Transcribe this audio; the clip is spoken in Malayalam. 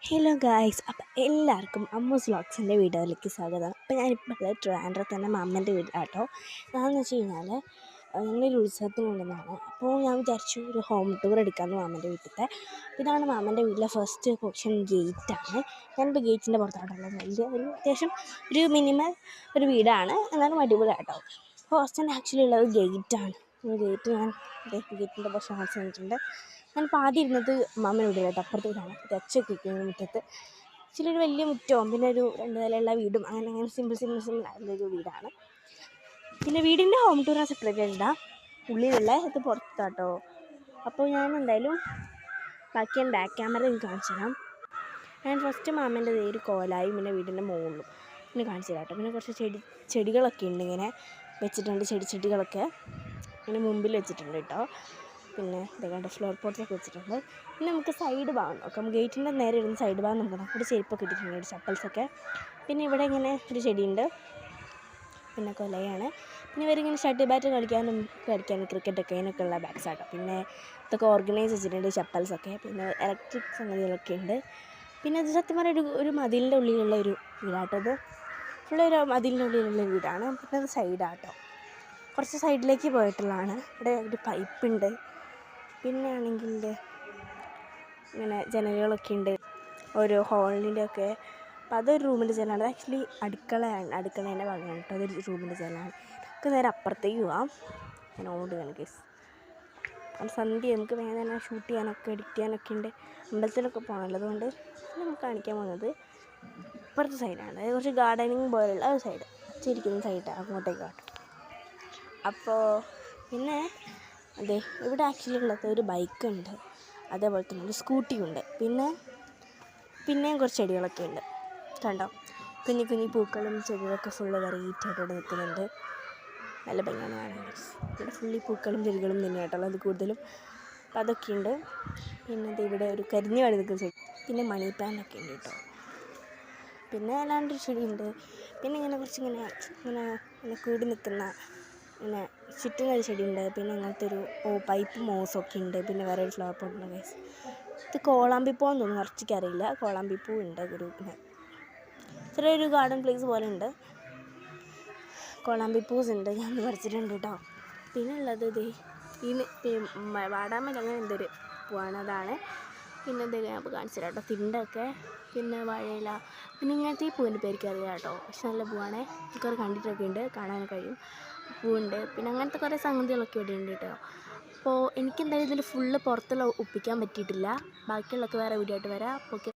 ഹലോ ഗായ്സ്, അപ്പോൾ എല്ലാവർക്കും അമ്മൂസ് വ്ളോഗ്സിൻ്റെ വീഡിയോയിലേക്ക് സ്വാഗതം. അപ്പോൾ ഞാനിപ്പോൾ ഉള്ളത് ട്രിവാൻഡ്രത്ത് തന്നെ മാമൻ്റെ വീട്ടിലാട്ടോ. അതെന്ന് വെച്ച് കഴിഞ്ഞാൽ ഞങ്ങളൊരു ഉത്സവത്തിന് കൊണ്ടുവന്നതാണ്. അപ്പോൾ ഞാൻ വിചാരിച്ചു ഒരു ഹോം ടൂർ എടുക്കാമെന്ന് മാമൻ്റെ വീട്ടിലത്തെ. ഇതാണ് മാമൻ്റെ വീട്ടിലെ ഫസ്റ്റ് പോർഷൻ ഗേറ്റാണ്. ഞാനിപ്പോൾ ഗേറ്റിൻ്റെ പുറത്തായിട്ടുള്ളത്. വലിയ അത്യാവശ്യം ഒരു മിനിമൽ ഒരു വീടാണ്, എന്നാലും അടിപൊളിയാട്ടോ. ഫസ്റ്റ് തന്നെ ആക്ച്വലി ഉള്ളത് ഗേറ്റാണ്. ഗേറ്റ് ഞാൻ ഗേറ്റിൻ്റെ പുറത്ത് കാണിച്ചു തന്നിട്ടുണ്ട്. ഞാനിപ്പോൾ ആദ്യം ഇരുന്നത് മാമൻ്റെ വീട്ടിലായിട്ട് അപ്പുറത്തെ വീടാണ്. തെച്ചൊക്കെ ഇരിക്കുന്നത് മുറ്റത്ത്. ആക്ച്വലി ഒരു വലിയ മുറ്റവും പിന്നെ ഒരു 2 നിലയുള്ള വീടും അങ്ങനെ സിമ്പിൾ ആയിട്ടുള്ളൊരു വീടാണ്. പിന്നെ വീടിൻ്റെ ഹോം ടൂർ ഞാൻ സെപ്പറേറ്റ് ആയിട്ടാ, ഉള്ളിലുള്ള ഇത് പുറത്താട്ടോ. അപ്പോൾ ഞാൻ എന്തായാലും ബാക്കി ഞാൻ ബാക്ക് ക്യാമറ എനിക്ക് കാണിച്ചു തരാം. ഞാൻ ഫസ്റ്റ് മാമൻ്റെ ഒരു കോലായും പിന്നെ വീടിൻ്റെ മുകളിലും പിന്നെ കാണിച്ചു തരാം കേട്ടോ. പിന്നെ കുറച്ച് ചെടികളൊക്കെ ഉണ്ട്, ഇങ്ങനെ വെച്ചിട്ടുണ്ട്. ചെടികളൊക്കെ ഇങ്ങനെ മുമ്പിൽ വെച്ചിട്ടുണ്ട് കേട്ടോ. പിന്നെ ഇതേണ്ട ഫ്ലോർ പോട്ട്സൊക്കെ വെച്ചിട്ടുണ്ട്. പിന്നെ നമുക്ക് സൈഡ് ഭാഗം നോക്കാം. ഗേറ്റിൻ്റെ നേരെ ഇരുന്ന് സൈഡ് ഭാഗം നമുക്ക് നോക്കാം. ഇവിടെ ചെരുപ്പൊക്കെ ഇട്ടിട്ടുണ്ട്, ഒരു ചപ്പൽസൊക്കെ. പിന്നെ ഇവിടെ ഇങ്ങനെ ഒരു ചെടിയുണ്ട്, പിന്നെ കൊലയാണ്. പിന്നെ ഇവരിങ്ങനെ ഷട്ടിൽ ബാറ്റ് കളിക്കാനും ക്രിക്കറ്റൊക്കെ അതിനൊക്കെ ഉള്ള ബാഗ്സ് ആട്ടോ. പിന്നെ ഇതൊക്കെ ഓർഗനൈസ് വെച്ചിട്ടുണ്ട്, ചപ്പൽസൊക്കെ. പിന്നെ ഇലക്ട്രിക് സംഗതികളൊക്കെ ഉണ്ട്. പിന്നെ അത് സത്യം പറഞ്ഞാൽ ഒരു മതിലിൻ്റെ ഉള്ളിലുള്ള ഒരു വീടാട്ടോ. ഇത് ഫുള്ളൊരു മതിലിൻ്റെ ഉള്ളിലുള്ള വീടാണ്. പിന്നെ അത് സൈഡാട്ടോ, കുറച്ച് സൈഡിലേക്ക് പോയിട്ടുള്ളതാണ്. ഇവിടെ ഒരു പൈപ്പുണ്ട്. പിന്നെ ആണെങ്കിൽ ഇങ്ങനെ ജനലുകളൊക്കെ ഉണ്ട്, ഓരോ ഹോളിൻ്റെ ഒക്കെ. അപ്പോൾ അതൊരു റൂമിൻ്റെ ജനലാണ്. ആക്ച്വലി അടുക്കളേൻ്റെ ഭാഗമാണ് കേട്ടോ. അതൊരു റൂമിൻ്റെ ജനലാണ്. നമുക്ക് നേരെ അപ്പുറത്തേക്ക് പോവാം. ഞാൻ ഓടുകയാണ് കേസ്. അത് സന്ധ്യ നമുക്ക് വേഗം തന്നെ ഷൂട്ട് ചെയ്യാനൊക്കെ എഡിറ്റ് ചെയ്യാനൊക്കെ ഉണ്ട്. അമ്പലത്തിലൊക്കെ പോകണമല്ലോ, അതുകൊണ്ട് നമുക്ക് കാണിക്കാൻ പോകുന്നത് ഇപ്പുറത്തെ സൈഡാണ്. അതായത് കുറച്ച് ഗാർഡനിങ് പോലുള്ള ഒരു സൈഡ്, ചിരിക്കുന്ന സൈഡ് അങ്ങോട്ടേക്ക് കാട്ടും. അപ്പോൾ പിന്നെ അതെ, ഇവിടെ ആക്ച്വലി ഉള്ളത് ഒരു ബൈക്കുണ്ട്, അതേപോലെ തന്നെ ഒരു സ്കൂട്ടിയുണ്ട്. പിന്നെയും കുറച്ച് ചെടികളൊക്കെ ഉണ്ട് കണ്ടോ. കുഞ്ഞു പൂക്കളും ചെടികളൊക്കെ ഫുള്ള് വെറൈറ്റി ആയിട്ട് ഇവിടെ നിൽക്കുന്നുണ്ട്. നല്ല ഭംഗിയാണ് കാണാൻ. ഇവിടെ ഫുള്ളി പൂക്കളും ചെടികളും തന്നെയായിട്ടുള്ളത് അത് കൂടുതലും. അപ്പോൾ അതൊക്കെ ഉണ്ട്. പിന്നെ ഇവിടെ ഒരു കരിഞ്ഞു വഴി നിൽക്കുന്ന ചെടി, പിന്നെ മണി പ്ലാന്റൊക്കെ ഉണ്ട് കേട്ടോ. പിന്നെ അല്ലാണ്ടൊരു ചെടിയുണ്ട്. പിന്നെ ഇങ്ങനെ ഇങ്ങനെ കൂടി നിൽക്കുന്ന ഇങ്ങനെ ചുറ്റുന്നൊരു ചെടിയുണ്ട്. പിന്നെ അങ്ങനത്തെ ഒരു പൈപ്പ് മോസൊക്കെ ഉണ്ട്. പിന്നെ വേറെ ഒരു ഫ്ലവർ പോട്ടുണ്ട് ഗൈസ്. ഇത് കോളാമ്പിപ്പൂവെന്ന് തോന്നുന്നു, കുറച്ചറിയില്ല. കോളാമ്പിപ്പൂ ഉണ്ട് ഒരു ചെറിയൊരു ഗാർഡൻ പ്ലേസ് പോലെ ഉണ്ട്. കോളാമ്പിപ്പൂസ് ഉണ്ട്, ഞാൻ പറിച്ചിട്ടുണ്ട് കേട്ടോ. പിന്നെ ഉള്ളത് വാടാമല്ലി അങ്ങനെ എന്തൊരു പൂവാണ്, അതാണ്. പിന്നെ എന്തെങ്കിലും ഞാൻ കാണിച്ചു തരാം കേട്ടോ. തിണ്ടൊക്കെ, പിന്നെ വാഴയില, പിന്നെ ഇങ്ങനത്തെ ഈ പൂവിൻ്റെ പേർക്ക് അറിയാം കേട്ടോ. പക്ഷെ നല്ല പൂവാണേ, കുറേ കണ്ടിട്ടൊക്കെ ഉണ്ട്, കാണാനൊക്കെ കഴിയും. പൂവുണ്ട്. പിന്നെ അങ്ങനത്തെ കുറേ സംഗതികളൊക്കെ ഇവിടെ ഉണ്ട് കേട്ടോ. അപ്പോൾ എനിക്കെന്തായാലും ഇതിൽ ഫുള്ള് പുറത്തുള്ള ഒപ്പിക്കാൻ പറ്റിയിട്ടില്ല. ബാക്കിയുള്ളതൊക്കെ വേറെ വീഡിയോ ആയിട്ട് വരാം. ഓക്കെ.